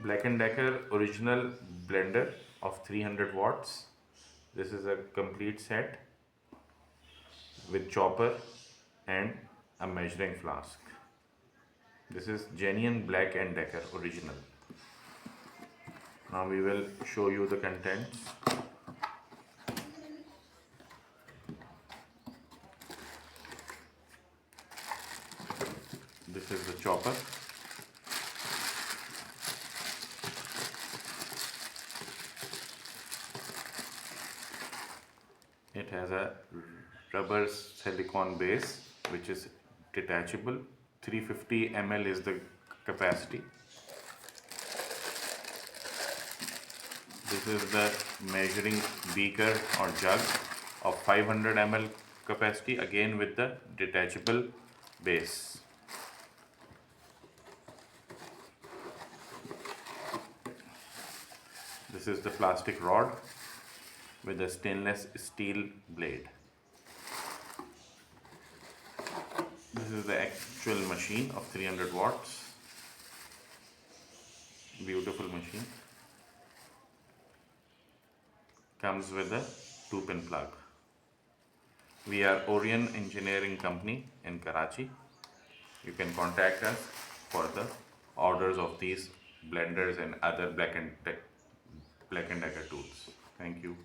Black&Decker original blender of 300 watts. This is a complete set with chopper and a measuring flask. This is genuine Black&Decker original. Now we will show you the contents. This is the chopper. It has a rubber silicone base which is detachable. 350 ml is the capacity. This is the measuring beaker or jug of 500 ml capacity, again with the detachable base. This is the plastic rod with a stainless steel blade. This is the actual machine of 300 watts. Beautiful machine. Comes with a 2-pin plug. We are Orion Engineering Company in Karachi. You can contact us for the orders of these blenders and other Black&Decker tools. Thank you.